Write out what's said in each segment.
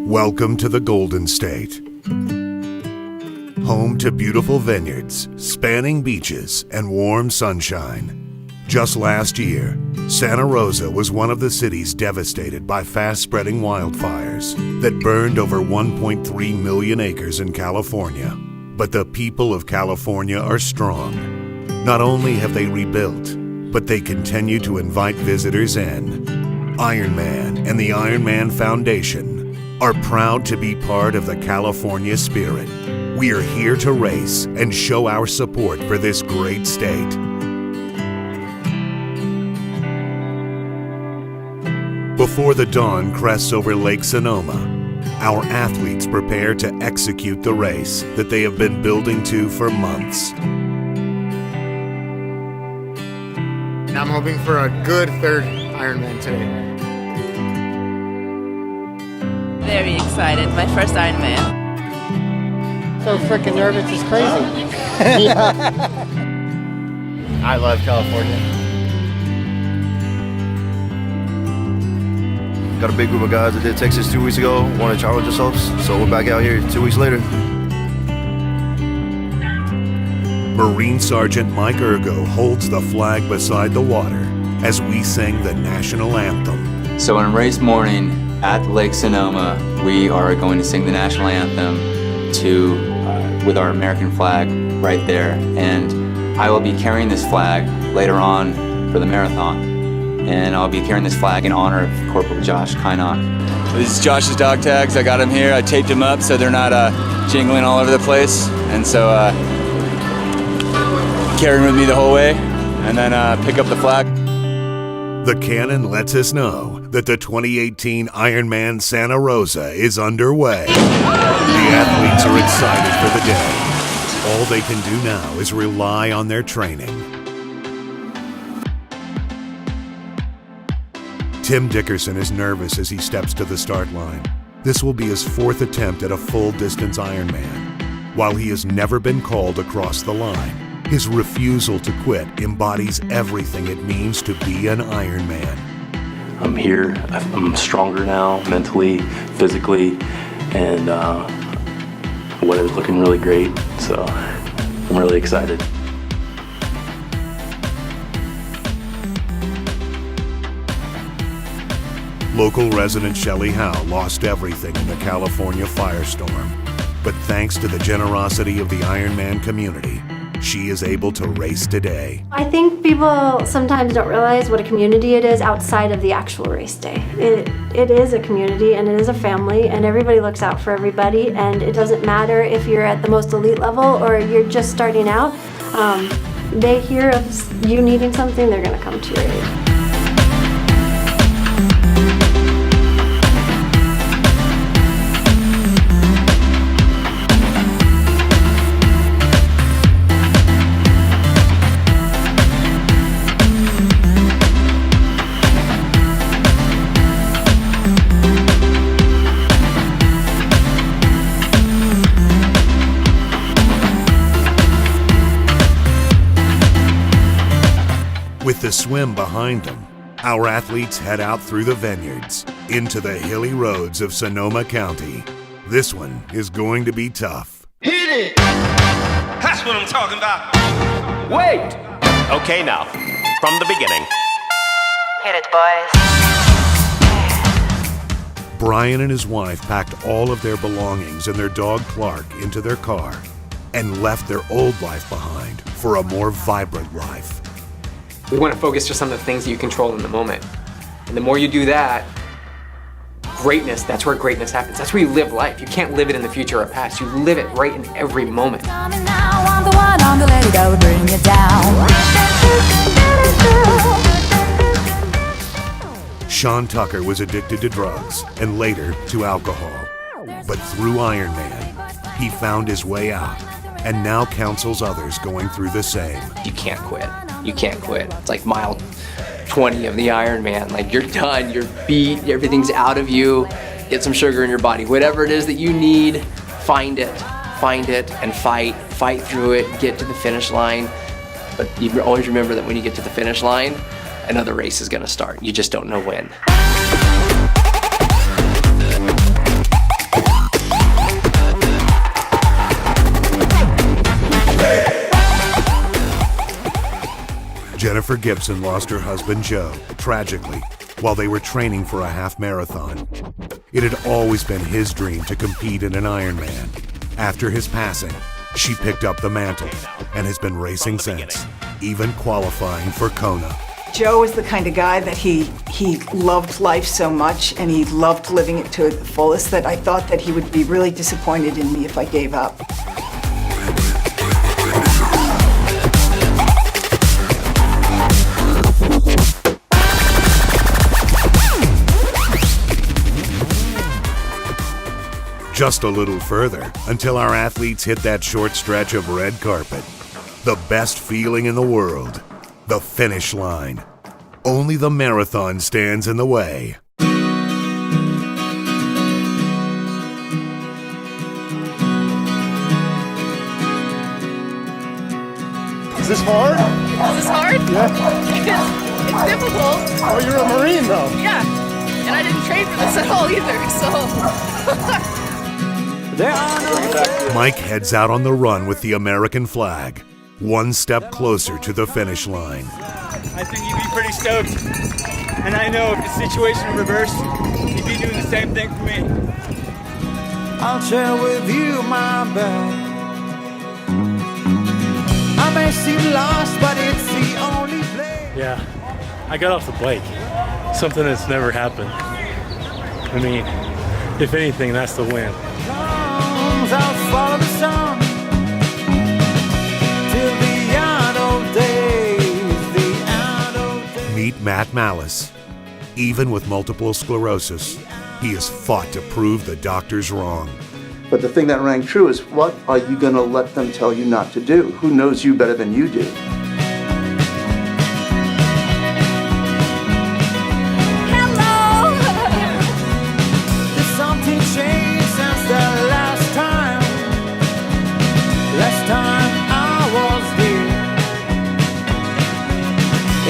Welcome to the Golden State, home to beautiful vineyards, spanning beaches, and warm sunshine. Just last year, Santa Rosa was one of the cities devastated by fast-spreading wildfires that burned over 1.3 million acres in California. But the people of California are strong. Not only have they rebuilt, but they continue to invite visitors in. Ironman and the Ironman Foundation are proud to be part of the California spirit. We are here to race and show our support for this great state. Before the dawn crests over Lake Sonoma, our athletes prepare to execute the race that they have been building to for months. I'm hoping for a good third Ironman today. Very excited, my first Ironman. So freaking nervous, it's crazy. I love California. Got a big group of guys that did Texas 2 weeks ago, want to challenge themselves, so we're back out here 2 weeks later. Marine Sergeant Mike Ergo holds the flag beside the water as we sing the national anthem. So on race morning at Lake Sonoma, we are going to sing the national anthem with our American flag right there. And I will be carrying this flag later on for the marathon. And I'll be carrying this flag in honor of Corporal Josh Kynock. This is Josh's dog tags. I got him here. I taped him up so they're not jingling all over the place. And so carry him with me the whole way and then pick up the flag. The cannon lets us know that the 2018 Ironman Santa Rosa is underway. The athletes are excited for the day. All they can do now is rely on their training. Tim Dickerson is nervous as he steps to the start line. This will be his fourth attempt at a full-distance Ironman. While he has never been called across the line, his refusal to quit embodies everything it means to be an Ironman. I'm here, I'm stronger now, mentally, physically, and the weather's looking really great, so I'm really excited. Local resident Shelley Howe lost everything in the California firestorm, but thanks to the generosity of the Ironman community, she is able to race today. I think people sometimes don't realize what a community it is outside of the actual race day. It is a community and it is a family and everybody looks out for everybody, and it doesn't matter if you're at the most elite level or you're just starting out. They hear of you needing something, they're gonna come to your aid. With the swim behind them, our athletes head out through the vineyards into the hilly roads of Sonoma County. This one is going to be tough. Hit it! That's what I'm talking about. Wait! Okay, now, from the beginning. Hit it, boys. Brian and his wife packed all of their belongings and their dog Clark into their car and left their old life behind for a more vibrant life. We want to focus just on the things that you control in the moment. And the more you do that, greatness, that's where greatness happens. That's where you live life. You can't live it in the future or past. You live it right in every moment. Sean Tucker was addicted to drugs and later to alcohol. But through Ironman, he found his way out and now counsels others going through the same. You can't quit. You can't quit. It's like mile 20 of the Ironman. Like, you're done, you're beat, everything's out of you. Get some sugar in your body. Whatever it is that you need, find it and fight through it, get to the finish line. But you always remember that when you get to the finish line, another race is gonna start. You just don't know when. Jennifer Gibson lost her husband Joe, tragically, while they were training for a half marathon. It had always been his dream to compete in an Ironman. After his passing, she picked up the mantle and has been racing since, even qualifying for Kona. Joe was the kind of guy that he loved life so much and he loved living it to the fullest that I thought that he would be really disappointed in me if I gave up. Just a little further until our athletes hit that short stretch of red carpet. The best feeling in the world, the finish line. Only the marathon stands in the way. Is this hard? Is this hard? Yeah. It's difficult. Oh, you're a Marine though. Yeah. And I didn't train for this at all either, so. Mike heads out on the run with the American flag, one step closer to the finish line. I think he'd be pretty stoked. And I know if the situation reversed, he'd be doing the same thing for me. I'll share with you my bed. I may seem lost, but it's the only place. Yeah, I got off the bike. Something that's never happened. I mean, if anything, that's the win. I'll follow the sun till the end of days, the end of days. Meet Matt Malice. Even with multiple sclerosis, he has fought to prove the doctors wrong. But the thing that rang true is, what are you going to let them tell you not to do? Who knows you better than you do? Hello! There's something changed since the last time. Last time I was here.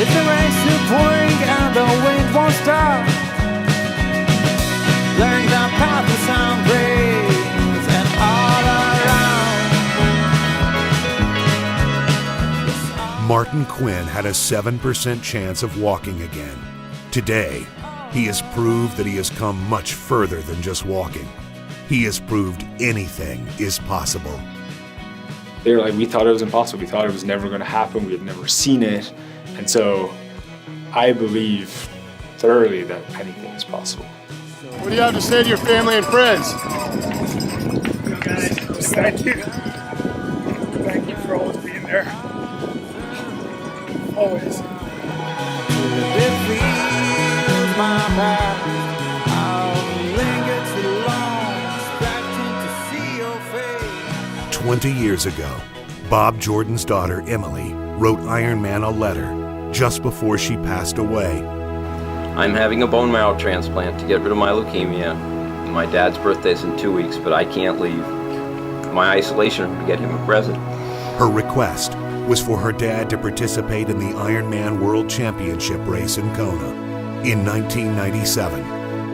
It's a race to point and the wind won't stop. Learn the path to sound breeze and all around. Martin Quinn had a 7% chance of walking again. Today, he has proved that he has come much further than just walking. He has proved anything is possible. They were like, we thought it was impossible. We thought it was never going to happen. We had never seen it. And so I believe thoroughly that anything is possible. What do you have to say to your family and friends? Guys, thank you. Thank you for always being there. Always. My back, I'll linger too long, expecting to see your face. 20 years ago, Bob Jordan's daughter, Emily, wrote Ironman a letter just before she passed away. I'm having a bone marrow transplant to get rid of my leukemia. My dad's birthday's in 2 weeks, but I can't leave. My isolation would get him a present. Her request was for her dad to participate in the Ironman World Championship race in Kona. In 1997,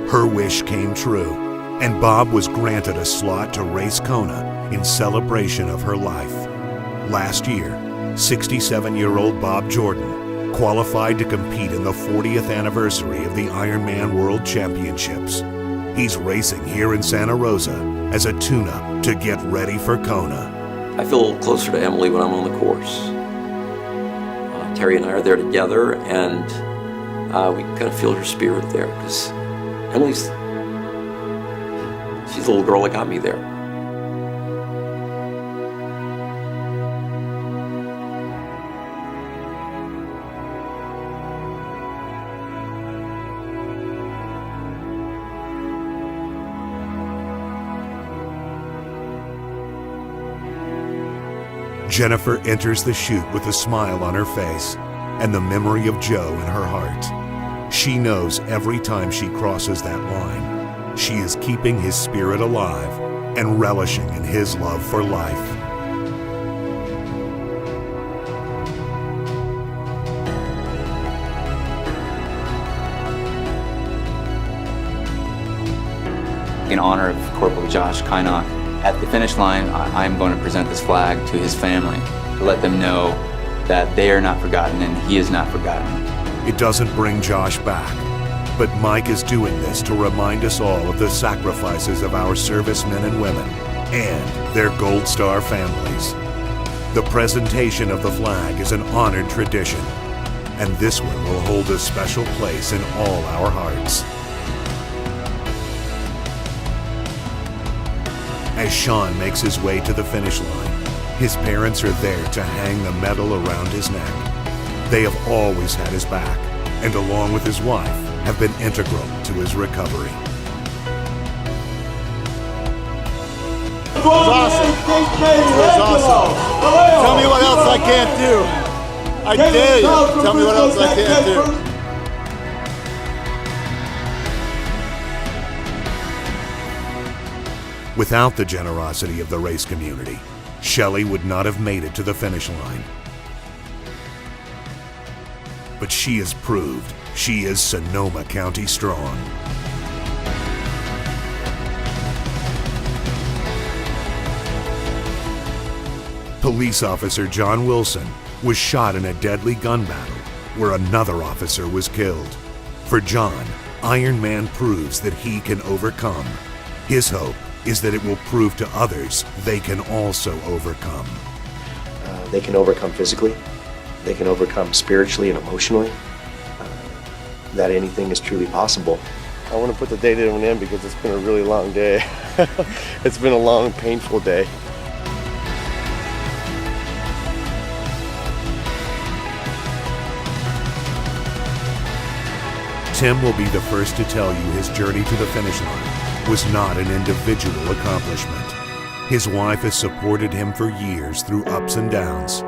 her wish came true, and Bob was granted a slot to race Kona in celebration of her life. Last year, 67-year-old Bob Jordan qualified to compete in the 40th anniversary of the Ironman World Championships. He's racing here in Santa Rosa as a tune-up to get ready for Kona. I feel a little closer to Emily when I'm on the course. Terry and I are there together, and we kind of feel her spirit there, because Emily's, she's the little girl that got me there. Jennifer enters the chute with a smile on her face and the memory of Joe in her heart. She knows every time she crosses that line, she is keeping his spirit alive and relishing in his love for life. In honor of Corporal Josh Kynock, at the finish line, I'm going to present this flag to his family to let them know that they are not forgotten and he is not forgotten. It doesn't bring Josh back, but Mike is doing this to remind us all of the sacrifices of our servicemen and women and their Gold Star families. The presentation of the flag is an honored tradition, and this one will hold a special place in all our hearts. As Sean makes his way to the finish line, his parents are there to hang the medal around his neck. They have always had his back, and along with his wife, have been integral to his recovery. It was awesome. It was awesome. Tell me what else I can't do. I dare you. Tell me what else I can't do. Without the generosity of the race community, Shelley would not have made it to the finish line. But she has proved she is Sonoma County strong. Police officer John Wilson was shot in a deadly gun battle where another officer was killed. For John, Ironman proves that he can overcome. His hope is that it will prove to others they can also overcome. They can overcome physically, they can overcome spiritually and emotionally, that anything is truly possible. I want to put the day to an end because it's been a really long day. It's been a long, painful day. Tim will be the first to tell you his journey to the finish line was not an individual accomplishment. His wife has supported him for years through ups and downs.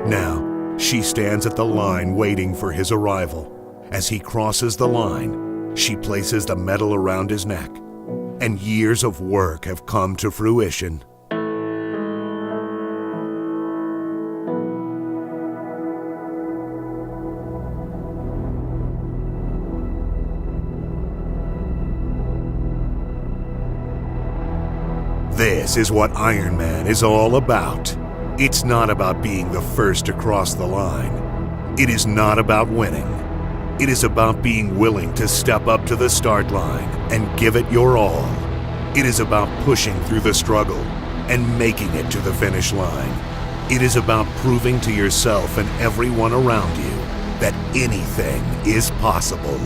Now, she stands at the line waiting for his arrival. As he crosses the line, she places the medal around his neck, and years of work have come to fruition. This is what Ironman is all about. It's not about being the first to cross the line. It is not about winning. It is about being willing to step up to the start line and give it your all. It is about pushing through the struggle and making it to the finish line. It is about proving to yourself and everyone around you that anything is possible.